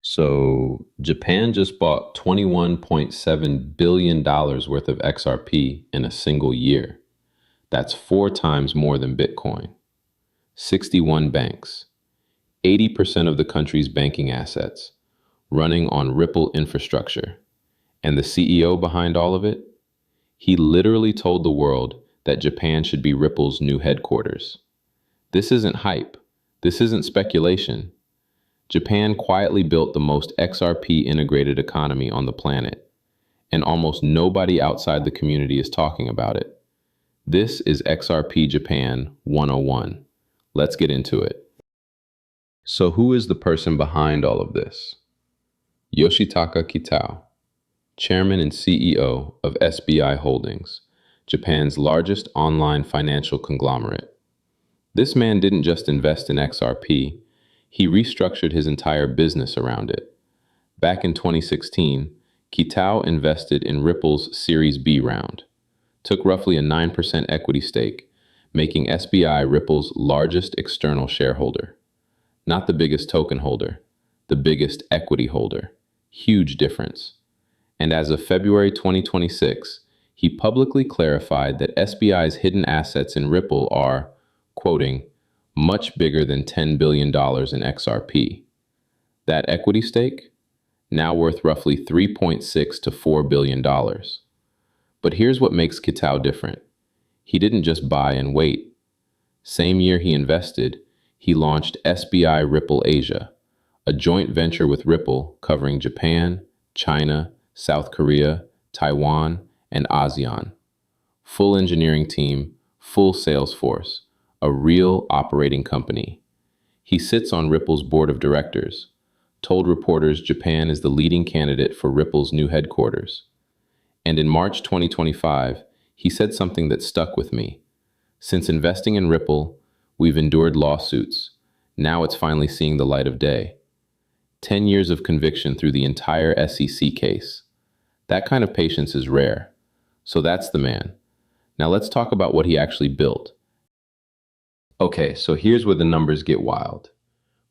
So Japan just bought $21.7 billion worth of XRP in a single year. That's four times more than Bitcoin. 61 banks, 80% of the country's banking assets, running on Ripple infrastructure. And the CEO behind all of it? He literally told the world that Japan should be Ripple's new headquarters. This isn't hype. This isn't speculation. Japan quietly built the most XRP integrated economy on the planet, and almost nobody outside the community is talking about it. This is XRP Japan 101. Let's get into it. So, who is the person behind all of this? Yoshitaka Kitao, Chairman and CEO of SBI Holdings, Japan's largest online financial conglomerate. This man didn't just invest in XRP, he restructured his entire business around it. Back in 2016, Kitao invested in Ripple's Series B round, took roughly a 9% equity stake, making SBI Ripple's largest external shareholder. Not the biggest token holder, the biggest equity holder. Huge difference. And as of February 2026, he publicly clarified that SBI's hidden assets in Ripple are, quoting, much bigger than $10 billion in XRP. That equity stake? Now worth roughly 3.6 to $4 billion. But here's what makes Kitao different. He didn't just buy and wait. Same year he invested, he launched SBI Ripple Asia, a joint venture with Ripple covering Japan, China, South Korea, Taiwan, and ASEAN. Full engineering team, full sales force, a real operating company. He sits on Ripple's board of directors, told reporters Japan is the leading candidate for Ripple's new headquarters. And in March 2025, he said something that stuck with me. Since investing in Ripple, we've endured lawsuits. Now it's finally seeing the light of day. 10 years of conviction through the entire SEC case. That kind of patience is rare. So that's the man. Now let's talk about what he actually built. Okay, so here's where the numbers get wild.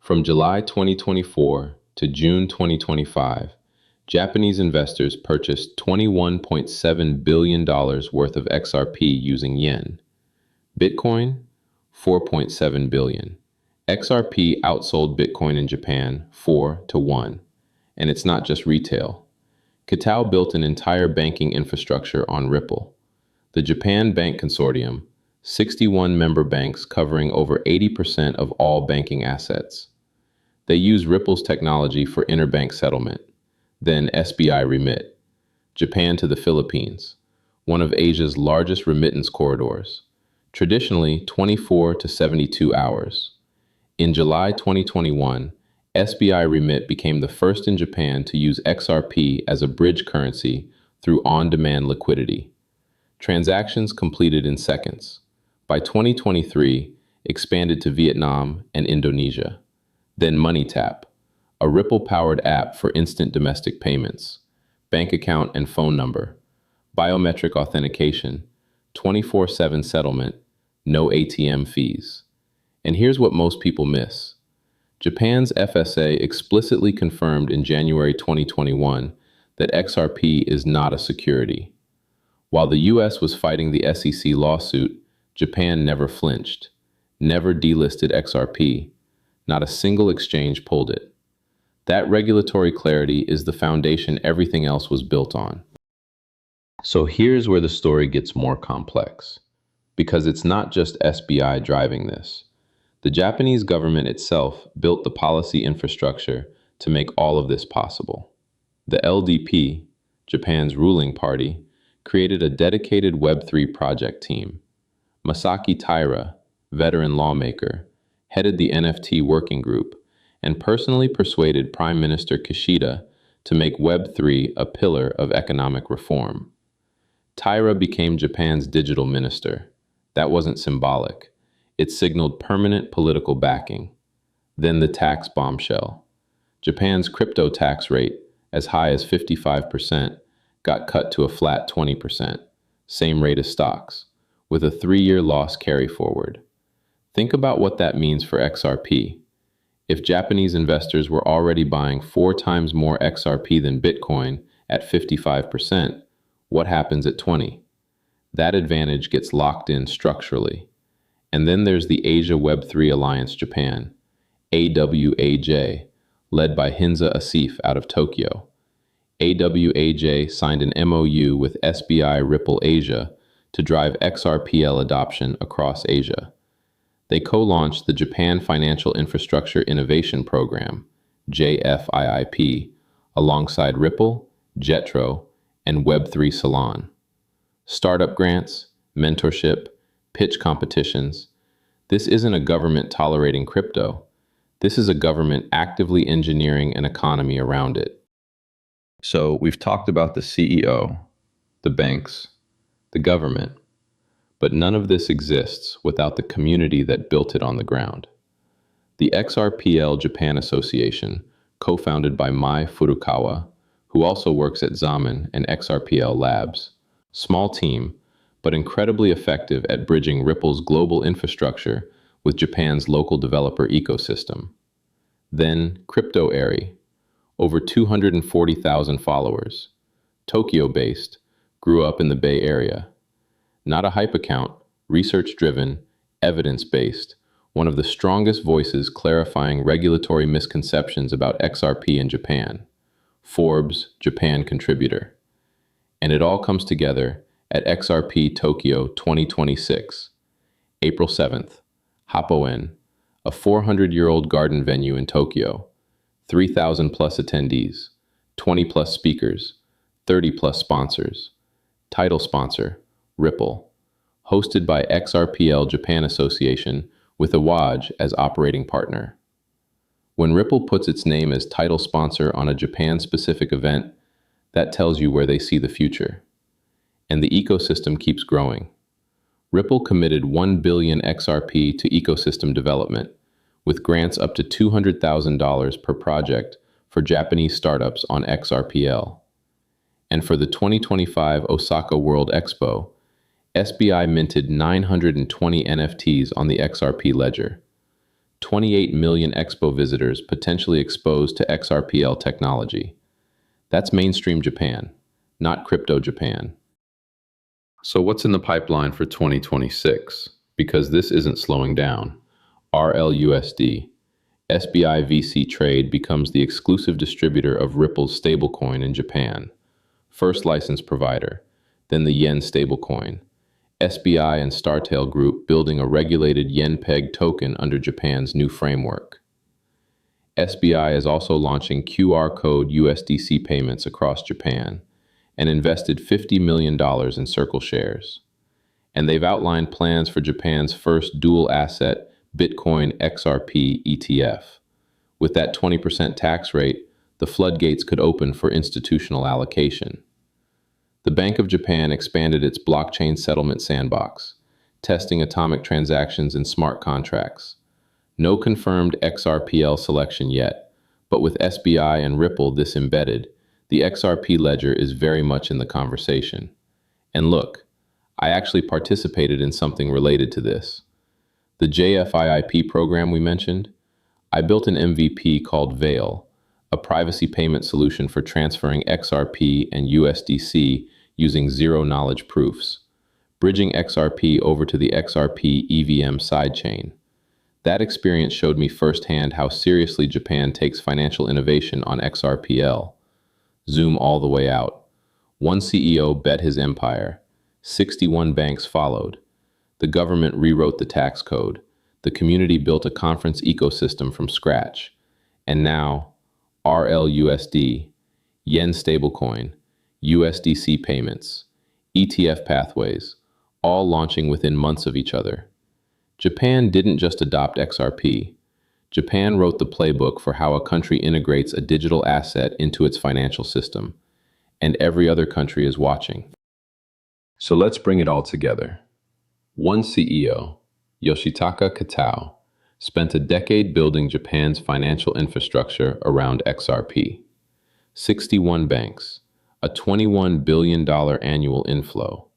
From July 2024 to June 2025, Japanese investors purchased $21.7 billion worth of XRP using yen. Bitcoin, $4.7 billion. XRP outsold Bitcoin in Japan 4 to 1. And it's not just retail. Kitao built an entire banking infrastructure on Ripple. The Japan Bank Consortium, 61 member banks covering over 80% of all banking assets. They use Ripple's technology for interbank settlement. Then SBI Remit, Japan to the Philippines, one of Asia's largest remittance corridors, traditionally 24 to 72 hours. In July 2021, SBI Remit became the first in Japan to use XRP as a bridge currency through on-demand liquidity. Transactions completed in seconds. By 2023, expanded to Vietnam and Indonesia. Then MoneyTap, a Ripple-powered app for instant domestic payments, bank account and phone number, biometric authentication, 24/7 settlement, no ATM fees. And here's what most people miss. Japan's FSA explicitly confirmed in January 2021 that XRP is not a security. While the US was fighting the SEC lawsuit, Japan never flinched, never delisted XRP. Not a single exchange pulled it. That regulatory clarity is the foundation everything else was built on. So here's where the story gets more complex, because it's not just SBI driving this. The Japanese government itself built the policy infrastructure to make all of this possible. The LDP, Japan's ruling party, created a dedicated Web3 project team. Masaki Taira, veteran lawmaker, headed the NFT working group and personally persuaded Prime Minister Kishida to make Web3 a pillar of economic reform. Taira became Japan's digital minister. That wasn't symbolic. It signaled permanent political backing. Then the tax bombshell. Japan's crypto tax rate, as high as 55%, got cut to a flat 20%, same rate as stocks, with a 3-year loss carry forward. Think about what that means for XRP. If Japanese investors were already buying 4 times more XRP than Bitcoin at 55%, what happens at 20? That advantage gets locked in structurally. And then there's the Asia Web3 Alliance Japan, AWAJ, led by Hinza Asif out of Tokyo. AWAJ signed an MOU with SBI Ripple Asia to drive XRPL adoption across Asia. They co-launched the Japan Financial Infrastructure Innovation Program, JFIIP, alongside Ripple, Jetro, and Web3 Salon. Startup grants, mentorship, pitch competitions. This isn't a government tolerating crypto. This is a government actively engineering an economy around it. So we've talked about the CEO, the banks, the government, but none of this exists without the community that built it on the ground. The XRPL Japan Association, co-founded by Mai Furukawa, who also works at Zaman and XRPL Labs. Small team, but incredibly effective at bridging Ripple's global infrastructure with Japan's local developer ecosystem. Then Crypto Airy, over 240,000 followers, Tokyo-based, grew up in the Bay Area. Not a hype account, research-driven, evidence-based, one of the strongest voices clarifying regulatory misconceptions about XRP in Japan. Forbes Japan contributor. And it all comes together at XRP Tokyo 2026, April 7th, Hapoen, a 400-year-old garden venue in Tokyo, 3,000 plus attendees, 20 plus speakers, 30 plus sponsors. Title sponsor, Ripple. Hosted by XRPL Japan Association with Awaj as operating partner. When Ripple puts its name as title sponsor on a Japan-specific event, that tells you where they see the future. And the ecosystem keeps growing. Ripple committed 1 billion XRP to ecosystem development, with grants up to $200,000 per project for Japanese startups on XRPL. And for the 2025 Osaka World Expo, SBI minted 920 NFTs on the XRP ledger. 28 million Expo visitors potentially exposed to XRPL technology. That's mainstream Japan, not crypto Japan. So what's in the pipeline for 2026? Because this isn't slowing down. RLUSD. SBI VC Trade becomes the exclusive distributor of Ripple's stablecoin in Japan. First license provider, then the yen stablecoin. SBI and Startail Group building a regulated yen-pegged token under Japan's new framework. SBI is also launching QR code USDC payments across Japan and invested $50 million in Circle shares. And they've outlined plans for Japan's first dual asset Bitcoin XRP ETF. With that 20% tax rate, the floodgates could open for institutional allocation. The Bank of Japan expanded its blockchain settlement sandbox, testing atomic transactions in smart contracts. No confirmed XRPL selection yet, but with SBI and Ripple this embedded, the XRP ledger is very much in the conversation. And look, I actually participated in something related to this. The JFIIP program we mentioned, I built an MVP called Veil, a privacy payment solution for transferring XRP and USDC using zero-knowledge proofs, bridging XRP over to the XRP EVM sidechain. That experience showed me firsthand how seriously Japan takes financial innovation on XRPL. Zoom all the way out. One CEO bet his empire. 61 banks followed. The government rewrote the tax code. The community built a conference ecosystem from scratch. And now, RLUSD, yen stablecoin, USDC payments, ETF pathways, all launching within months of each other. Japan didn't just adopt XRP. Japan wrote the playbook for how a country integrates a digital asset into its financial system, and every other country is watching. So let's bring it all together. One CEO, Yoshitaka Kitao, spent a decade building Japan's financial infrastructure around XRP. 61 banks, a $21 billion annual inflow,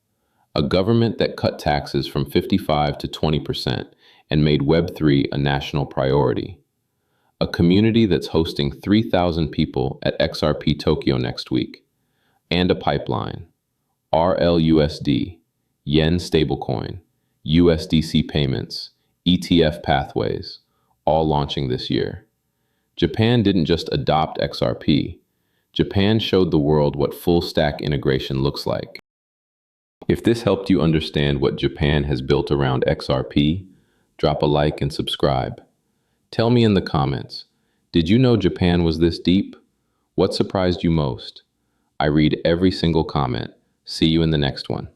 a government that cut taxes from 55 to 20% and made Web3 a national priority, a community that's hosting 3,000 people at XRP Tokyo next week, and a pipeline, RLUSD, Yen stablecoin, USDC payments, ETF pathways, all launching this year. Japan didn't just adopt XRP, Japan showed the world what full stack integration looks like. If this helped you understand what Japan has built around XRP, drop a like and subscribe. Tell me in the comments, did you know Japan was this deep? What surprised you most? I read every single comment. See you in the next one.